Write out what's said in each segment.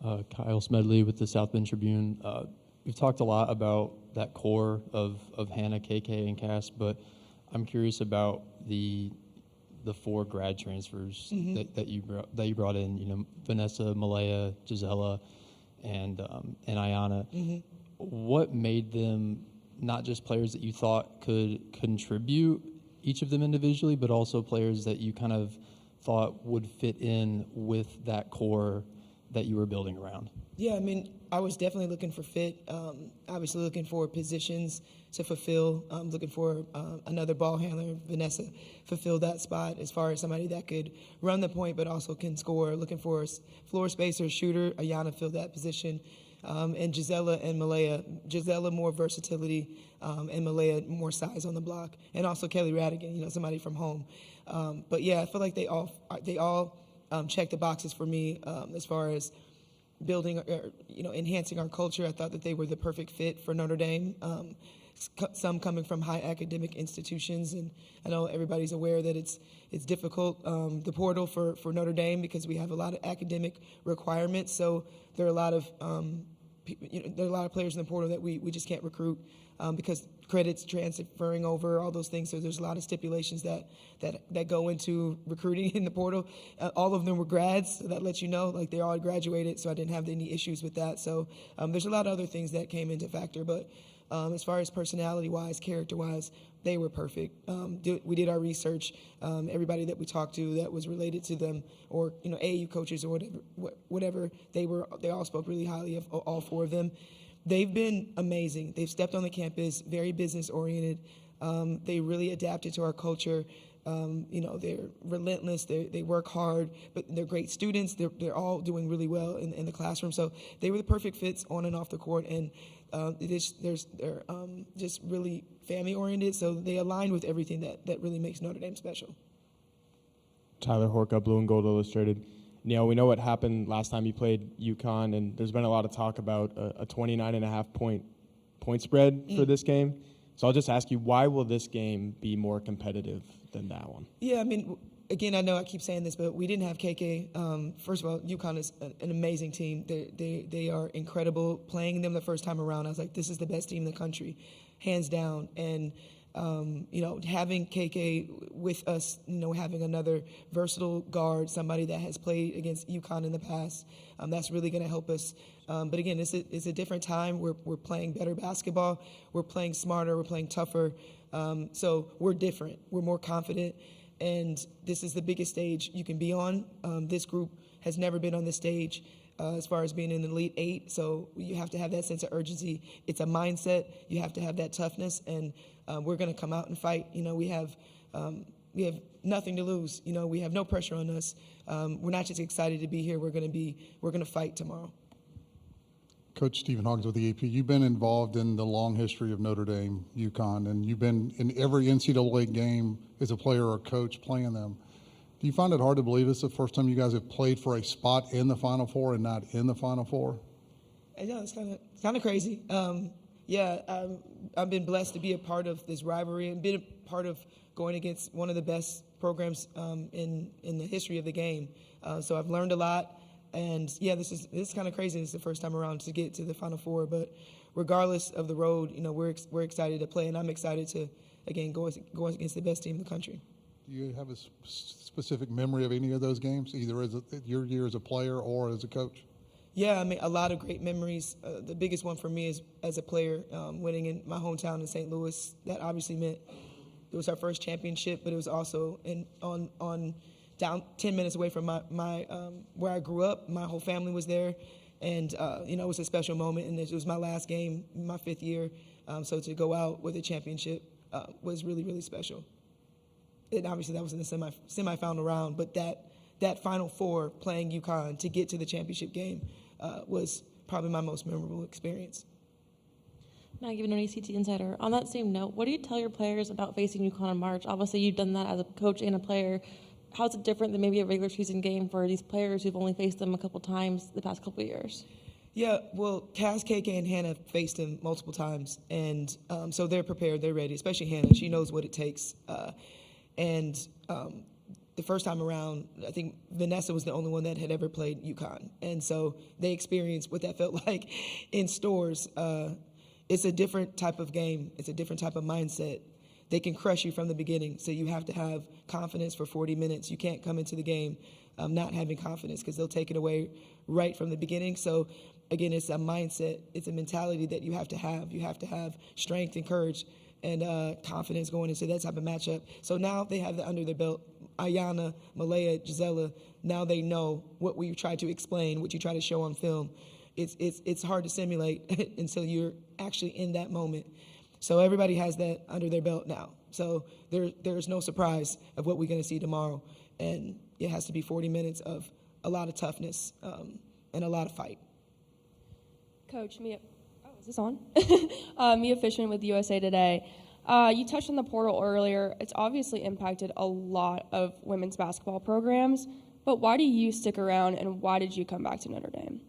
Kyle Smedley with the South Bend Tribune. We've talked a lot about that core of Hannah, KK, and Cass, but I'm curious about the four grad transfers that you brought in. You know, Vanessa, Malaya, Gisela, and Ayana. Mm-hmm. What made them not just players that you thought could contribute, each of them individually, but also players that you kind of thought would fit in with that core that you were building around? Yeah, I mean, I was definitely looking for fit, obviously looking for positions to fulfill, looking for another ball handler. Vanessa fulfilled that spot as far as somebody that could run the point but also can score. Looking for a floor spacer, shooter. Ayana filled that position. And Gisela and Malaya. Gisela more versatility, and Malaya more size on the block. And also Kelly Radigan, you know, somebody from home. But yeah, I feel like they all checked the boxes for me as far as building, enhancing our culture. I thought that they were the perfect fit for Notre Dame. Some coming from high academic institutions, and I know everybody's aware that it's difficult, the portal for Notre Dame, because we have a lot of academic requirements. So there are a lot of there are a lot of players in the portal that we just can't recruit because credits transferring over, all those things. So there's a lot of stipulations that go into recruiting in the portal. All of them were grads, so that lets you know, like, they all graduated, so I didn't have any issues with that. So there's a lot of other things that came into factor, but as far as personality-wise, character-wise, they were perfect. We did our research. Everybody that we talked to that was related to them, or AAU coaches or whatever, they all spoke really highly of all four of them. They've been amazing. They've stepped on the campus, very business-oriented. They really adapted to our culture. They're relentless. They work hard, but they're great students. They're all doing really well in the classroom. So they were the perfect fits on and off the court, and they're just really family-oriented. So they align with everything that really makes Notre Dame special. Tyler Horka, Blue and Gold Illustrated. Niele, we know what happened last time you played UConn, and there's been a lot of talk about a 29.5 point spread for this game. So I'll just ask you, why will this game be more competitive than that one? Yeah, I mean, again, I know I keep saying this, but we didn't have KK. First of all, UConn is an amazing team. They are incredible. Playing them the first time around, I was like, this is the best team in the country, hands down. And having KK with us, having another versatile guard, somebody that has played against UConn in the past, that's really going to help us. But again, it's a different time. We're playing better basketball. We're playing smarter. We're playing tougher. So we're different. We're more confident. And this is the biggest stage you can be on. This group has never been on this stage as far as being in the Elite Eight. So you have to have that sense of urgency. It's a mindset. You have to have that toughness. And we're going to come out and fight. We have nothing to lose. We have no pressure on us. We're not just excited to be here. We're going to fight tomorrow. Coach Stephen Hawkins with the AP. You've been involved in the long history of Notre Dame, UConn, and you've been in every NCAA game as a player or coach playing them. Do you find it hard to believe it's the first time you guys have played for a spot in the Final Four and not in the Final Four? Yeah, it's kind of crazy. I've been blessed to be a part of this rivalry and been a part of going against one of the best programs in the history of the game. So I've learned a lot. And yeah, this is kind of crazy. This is the first time around to get to the Final Four, but regardless of the road, we're excited to play, and I'm excited to again go against the best team in the country. Do you have a specific memory of any of those games, either as your year as a player or as a coach? Yeah, I mean, a lot of great memories. The biggest one for me is as a player, winning in my hometown in St. Louis. That obviously meant it was our first championship, but it was also on down 10 minutes away from my where I grew up. My whole family was there, and it was a special moment. And it was my last game, my 5th year. So to go out with a championship was really, really special. And obviously that was in the semifinal round, but that Final Four playing UConn to get to the championship game was probably my most memorable experience. Maggie, an ACT Insider. On that same note, what do you tell your players about facing UConn in March? Obviously, you've done that as a coach and a player. How is it different than maybe a regular season game for these players who've only faced them a couple times the past couple of years? Yeah, well, Cass, KK, and Hannah faced him multiple times, and so they're prepared, they're ready, especially Hannah. She knows what it takes. the first time around, I think Vanessa was the only one that had ever played UConn. And so they experienced what that felt like in stores. It's a different type of game. It's a different type of mindset. They can crush you from the beginning, so you have to have confidence for 40 minutes. You can't come into the game not having confidence because they'll take it away right from the beginning. So, again, it's a mindset. It's a mentality that you have to have. You have to have strength and courage and confidence going into that type of matchup. So now they have that under their belt. Ayana, Malaya, Gisela, now they know what we try to explain, what you try to show on film. It's hard to simulate until you're actually in that moment. So everybody has that under their belt now. So there's no surprise of what we're going to see tomorrow. And it has to be 40 minutes of a lot of toughness and a lot of fight. Coach, Mia, is this on? Mia Fishman with USA Today. You touched on the portal earlier. It's obviously impacted a lot of women's basketball programs, but why do you stick around and why did you come back to Notre Dame?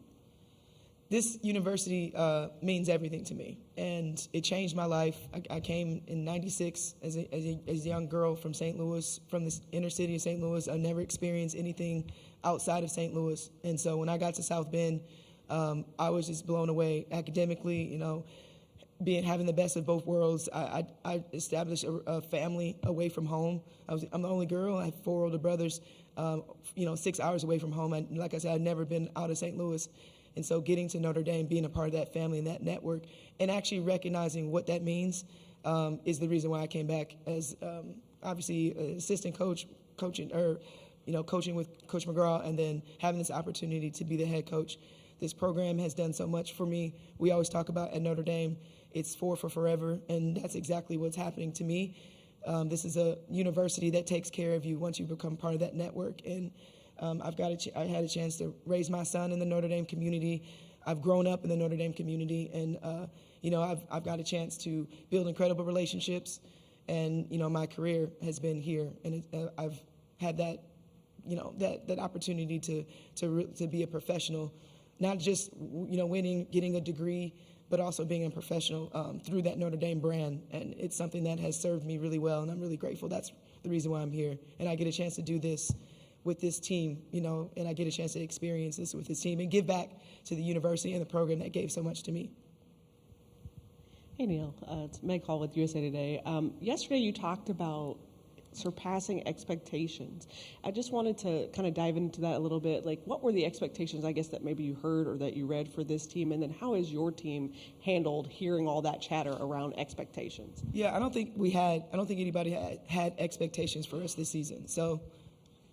This university means everything to me, and it changed my life. I came in '96 as a young girl from St. Louis, from the inner city of St. Louis. I never experienced anything outside of St. Louis, and so when I got to South Bend, I was just blown away academically. Having the best of both worlds. I established a family away from home. I'm the only girl. I have 4 older brothers. 6 hours away from home. Like I said, I'd never been out of St. Louis. And so getting to Notre Dame, being a part of that family and that network, and actually recognizing what that means is the reason why I came back as obviously an assistant coach, coaching with Coach McGraw, and then having this opportunity to be the head coach. This program has done so much for me. We always talk about at Notre Dame, it's for forever, and that's exactly what's happening to me. This is a university that takes care of you once you become part of that network, and I had a chance to raise my son in the Notre Dame community. I've grown up in the Notre Dame community, and I've got a chance to build incredible relationships, and my career has been here, and I've had that that opportunity to be a professional, not just winning, getting a degree, but also being a professional through that Notre Dame brand, and it's something that has served me really well, and I'm really grateful. That's the reason why I'm here, and I get a chance to do this with this team, and I get a chance to experience this with this team and give back to the university and the program that gave so much to me. Hey, Niele. It's Meg Hall with USA Today. Yesterday you talked about surpassing expectations. I just wanted to kind of dive into that a little bit. Like, what were the expectations, I guess, that maybe you heard or that you read for this team? And then how has your team handled hearing all that chatter around expectations? Yeah, I don't think anybody had expectations for us this season. So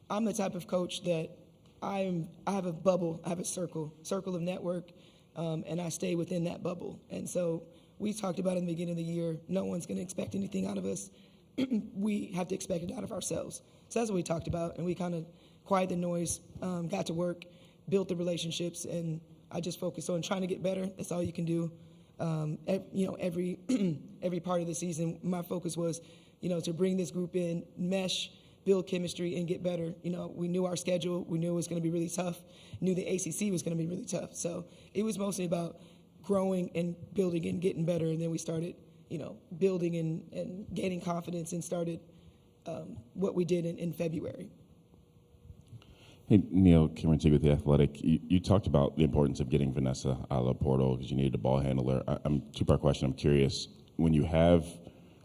I'm the type of coach that I have a bubble, I have a circle of network, and I stay within that bubble. And so we talked about in the beginning of the year, no one's going to expect anything out of us. We have to expect it out of ourselves. So that's what we talked about, and we kind of quieted the noise, got to work, built the relationships, and I just focused on trying to get better. That's all you can do. Every every part of the season, my focus was, to bring this group in, mesh, build chemistry, and get better. We knew our schedule. We knew it was going to be really tough. Knew the ACC was going to be really tough. So it was mostly about growing and building and getting better, and then we started building and gaining confidence and started what we did in February. Hey, Niele, Cameron Teague with The Athletic. You talked about the importance of getting Vanessa out of the portal because you needed a ball handler. Two-part question. I'm curious, when you have,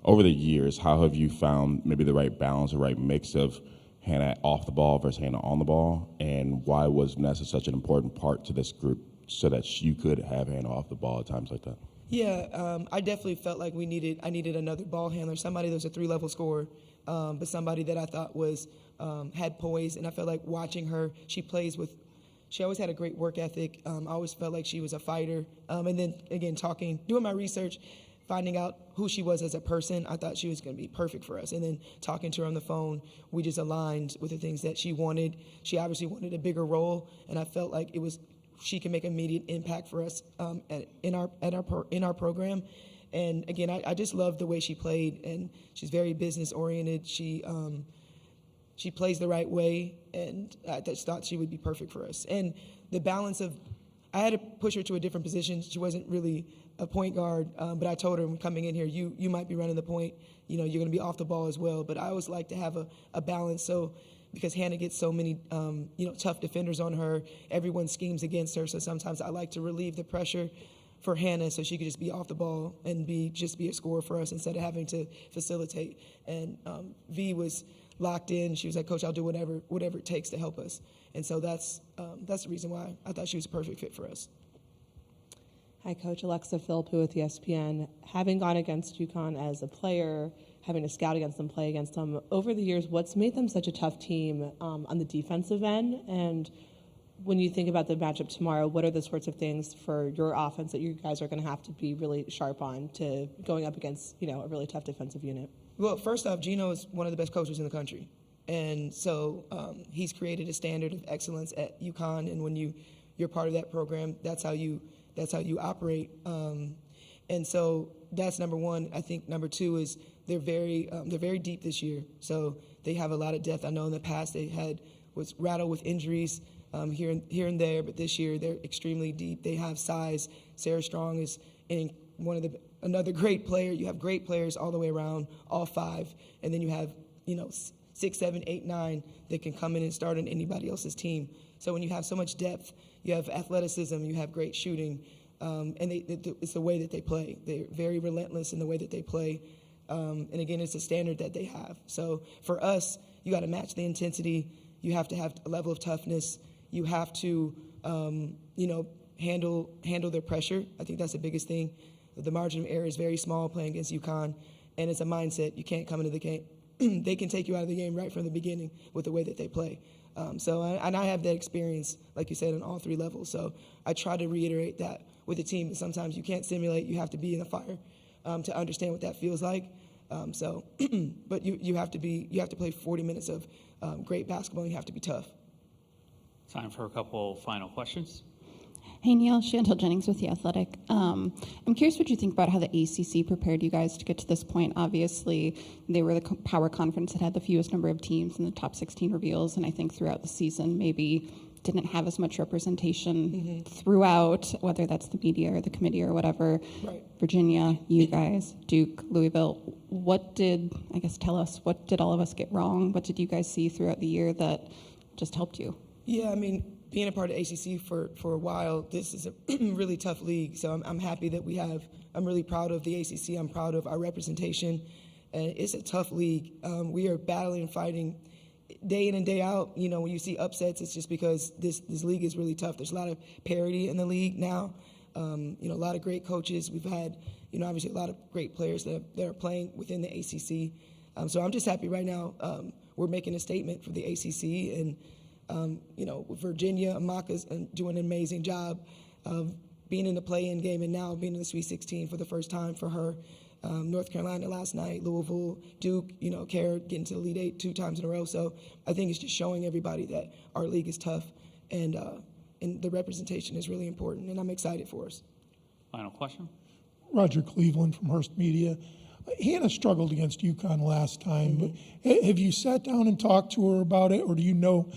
over the years, how have you found maybe the right balance, the right mix of Hannah off the ball versus Hannah on the ball? And why was Vanessa such an important part to this group so that you could have Hannah off the ball at times like that? Yeah, I definitely felt like I needed another ball handler, somebody that was a 3-level scorer, but somebody that I thought was had poise, and I felt like watching her. She always had a great work ethic. I always felt like she was a fighter. And then again, doing my research, finding out who she was as a person, I thought she was going to be perfect for us. And then talking to her on the phone, we just aligned with the things that she wanted. She obviously wanted a bigger role, and I felt like she can make immediate impact for us in our program. And again, I just loved the way she played, and she's very business oriented. She plays the right way, and I just thought she would be perfect for us. And the balance of, I had to push her to a different position. She wasn't really a point guard, but I told her, coming in here, you might be running the point. You're going to be off the ball as well. But I always like to have a balance. So because Hannah gets so many, tough defenders on her. Everyone schemes against her. So sometimes I like to relieve the pressure for Hannah so she could just be off the ball and be a scorer for us instead of having to facilitate. And V was locked in. She was like, Coach, I'll do whatever it takes to help us. And so that's the reason why I thought she was a perfect fit for us. Hi, Coach. Alexa Philpott with ESPN. Having gone against UConn as a player, having to scout against them, play against them, over the years, what's made them such a tough team on the defensive end? And when you think about the matchup tomorrow, what are the sorts of things for your offense that you guys are going to have to be really sharp on to going up against, a really tough defensive unit? Well, first off, Gino is one of the best coaches in the country. And so he's created a standard of excellence at UConn. And when you're part of that program, that's how you operate. And so that's number one. I think number two is they're very deep this year. So they have a lot of depth. I know in the past they was rattled with injuries here and there, but this year they're extremely deep. They have size. Sarah Strong is another great player. You have great players all the way around, all five, and then you have 6, 7, 8, 9 that can come in and start on anybody else's team. So when you have so much depth, you have athleticism, you have great shooting, and it's the way that they play. They're very relentless in the way that they play, and again, it's a standard that they have. So for us, you got to match the intensity. You have to have a level of toughness. You have to, handle their pressure. I think that's the biggest thing. The margin of error is very small playing against UConn, and it's a mindset. You can't come into the game. They can take you out of the game right from the beginning with the way that they play. I have that experience, like you said, on all three levels. So I try to reiterate that with the team. Sometimes you can't simulate. You have to be in the fire to understand what that feels like. But you have to play 40 minutes of great basketball, and you have to be tough. Time for a couple final questions. Hey, Niele, Chantel Jennings with The Athletic. I'm curious what you think about how the ACC prepared you guys to get to this point. Obviously, they were the power conference that had the fewest number of teams in the top 16 reveals, and I think throughout the season maybe didn't have as much representation throughout, whether that's the media or the committee or whatever. Right. Virginia, you guys, Duke, Louisville. Tell us, what did all of us get wrong? What did you guys see throughout the year that just helped you? Yeah, being a part of ACC for a while, this is a really tough league. So I'm happy that I'm really proud of the ACC. I'm proud of our representation. And it's a tough league. We are battling and fighting day in and day out. When you see upsets, it's just because this league is really tough. There's a lot of parity in the league now. A lot of great coaches. We've had, obviously a lot of great players that are playing within the ACC. So I'm just happy right now. We're making a statement for the ACC, and Virginia, Amaka's doing an amazing job of being in the play-in game and now being in the Sweet 16 for the first time for her. North Carolina last night, Louisville, Duke, Kara getting to the Elite Eight 2 times in a row. So I think it's just showing everybody that our league is tough and the representation is really important, and I'm excited for us. Final question. Roger Cleveland from Hearst Media. Hannah struggled against UConn last time, but have you sat down and talked to her about it, or do you know,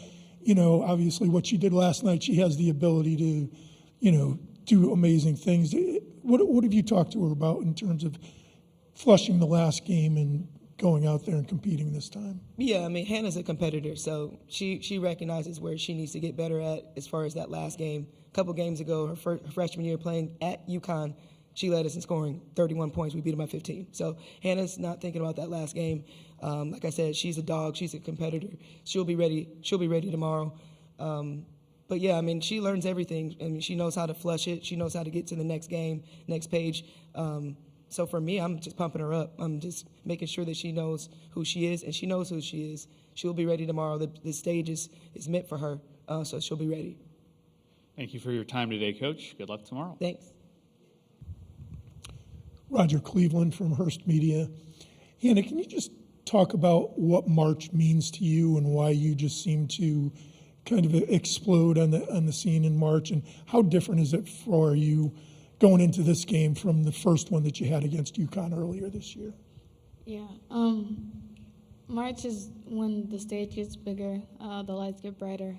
obviously what she did last night, she has the ability to, do amazing things. What have you talked to her about in terms of flushing the last game and going out there and competing this time? Yeah, Hannah's a competitor, so she recognizes where she needs to get better at as far as that last game. A couple games ago, her freshman year playing at UConn, she led us in scoring 31 points. We beat them by 15. So Hannah's not thinking about that last game. Like I said, she's a dog. She's a competitor. She'll be ready tomorrow. But yeah, she learns everything. She knows how to flush it. She knows how to get to the next game, next page. So for me, I'm just pumping her up. I'm just making sure that she knows who she is, and she knows who she is. She'll be ready tomorrow. The stage is meant for her, so she'll be ready. Thank you for your time today, Coach. Good luck tomorrow. Thanks. Roger Cleveland from Hearst Media. Hannah, can you just talk about what March means to you and why you just seem to kind of explode on the scene in March, and how different is it for you going into this game from the first one that you had against UConn earlier this year? Yeah, March is when the stage gets bigger, the lights get brighter,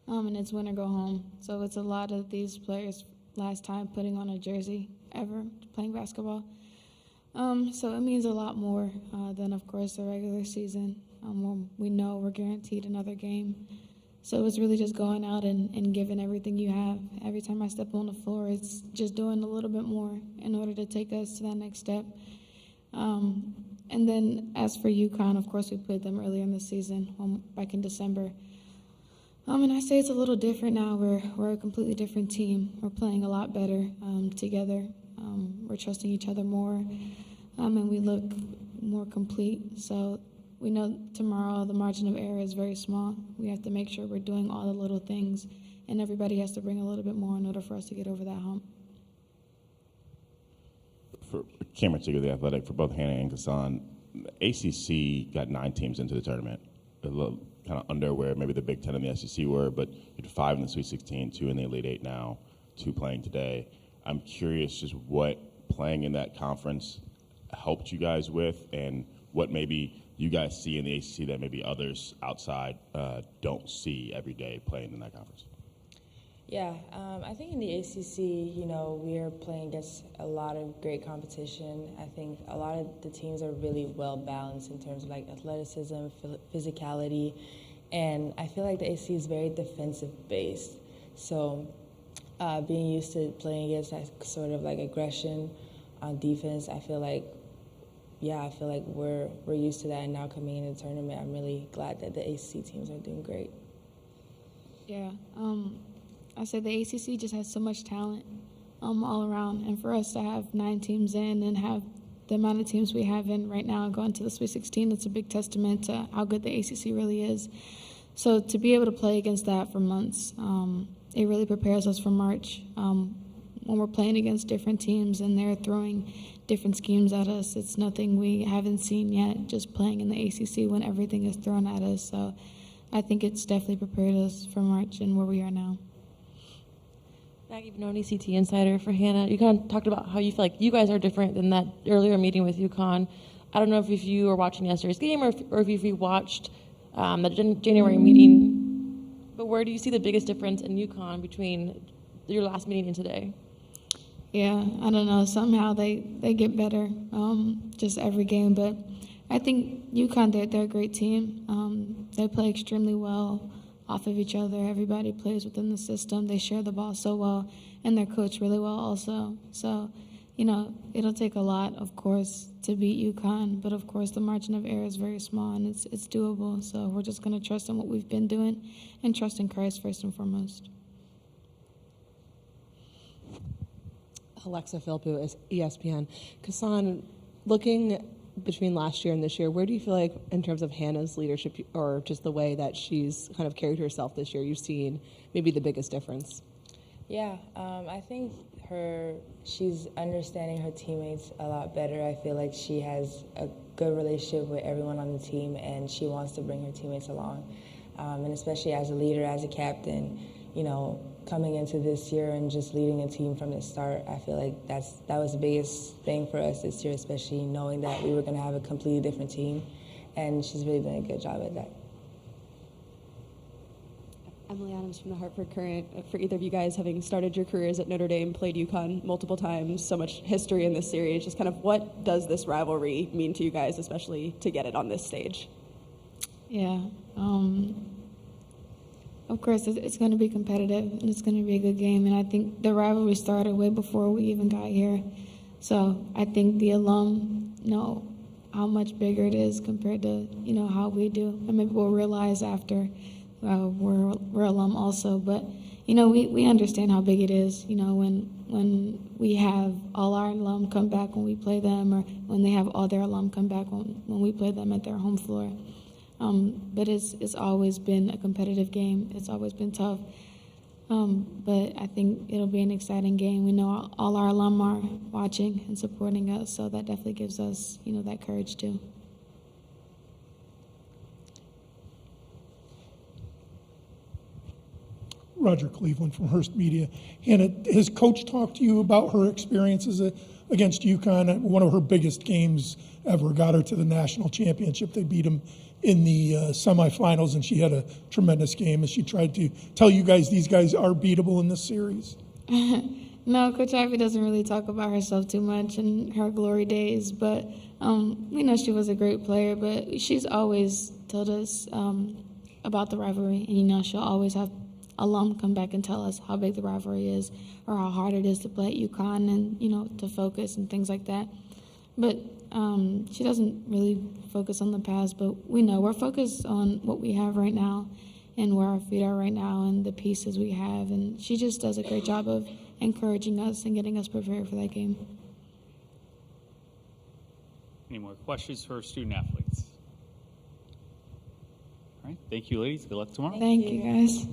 and it's win or go home. So it's a lot of these players' last time putting on a jersey ever playing basketball. So it means a lot more than, of course, the regular season. We know we're guaranteed another game. So it's really just going out and giving everything you have. Every time I step on the floor, it's just doing a little bit more in order to take us to that next step. And then as for UConn, of course, we played them earlier in the season, back in December. And I say it's a little different now. We're a completely different team. We're playing a lot better together. We're trusting each other more, and we look more complete. So we know tomorrow the margin of error is very small. We have to make sure we're doing all the little things, and everybody has to bring a little bit more in order for us to get over that hump. For Cameron Tigger, the Athletic, for both Hannah and Cassandre, ACC got 9 teams into the tournament. A little kind of under where maybe the Big Ten and the SEC were, but you had 5 in the Sweet 16, 2 in the Elite 8 now, 2 playing today. I'm curious just what playing in that conference helped you guys with, and what maybe you guys see in the ACC that maybe others outside don't see every day playing in that conference. Yeah, I think in the ACC, we are playing against a lot of great competition. I think a lot of the teams are really well balanced in terms of like athleticism, physicality, and I feel like the ACC is very defensive based. So being used to playing against that sort of like aggression on defense, I feel like we're used to that, and now coming into the tournament, I'm really glad that the ACC teams are doing great. Yeah. I said the ACC just has so much talent all around, and for us to have 9 teams in and have the amount of teams we have in right now going to the Sweet 16, it's a big testament to how good the ACC really is. So to be able to play against that for months, it really prepares us for March. When we're playing against different teams and they're throwing different schemes at us, it's nothing we haven't seen yet, just playing in the ACC when everything is thrown at us. So I think it's definitely prepared us for March and where we are now. Maggie Benoni, CT Insider for Hannah. You kind of talked about how you feel like you guys are different than that earlier meeting with UConn. I don't know if you were watching yesterday's game or if you watched the January meeting, but where do you see the biggest difference in UConn between your last meeting and today? Yeah, I don't know. Somehow they get better just every game, but I think UConn, they're a great team. They play extremely well off of each other. Everybody plays within the system. They share the ball so well, and they're coached really well also. So, it'll take a lot, of course, to beat UConn, but of course the margin of error is very small, and it's doable. So we're just going to trust in what we've been doing and trust in Christ first and foremost. Alexa Philpott, ESPN. Cassandre, looking between last year and this year, where do you feel like in terms of Hannah's leadership or just the way that she's kind of carried herself this year, you've seen maybe the biggest difference? Yeah, I think she's understanding her teammates a lot better. I feel like she has a good relationship with everyone on the team, and she wants to bring her teammates along. And especially as a leader, as a captain, coming into this year and just leading a team from the start, I feel like that was the biggest thing for us this year, especially knowing that we were going to have a completely different team, and she's really done a good job at that. Emily Adams from the Hartford Courant. For either of you guys, having started your careers at Notre Dame, played UConn multiple times, so much history in this series, just kind of what does this rivalry mean to you guys, especially to get it on this stage? Yeah. Of course, it's going to be competitive, and it's going to be a good game. And I think the rivalry started way before we even got here. So I think the alum know how much bigger it is compared to, how we do. And maybe we'll realize after we're alum also. But, we understand how big it is, when we have all our alum come back when we play them, or when they have all their alum come back when we play them at their home floor. But it's always been a competitive game. It's always been tough. But I think it'll be an exciting game. We know all our alum are watching and supporting us, so that definitely gives us, that courage too. Roger Cleveland from Hearst Media. Hannah, has Coach talked to you about her experiences against UConn? One of her biggest games ever, got her to the national championship. They beat them in the semifinals, and she had a tremendous game. Has she tried to tell you guys these guys are beatable in this series? No, Coach Ivey doesn't really talk about herself too much in her glory days, but we know she was a great player, but she's always told us about the rivalry, and she'll always have alum come back and tell us how big the rivalry is or how hard it is to play at UConn and to focus and things like that. But she doesn't really focus on the past, but we know we're focused on what we have right now and where our feet are right now and the pieces we have, and she just does a great job of encouraging us and getting us prepared for that game. Any more questions for student athletes? All right, thank you, ladies. Good luck tomorrow. Thank you, guys.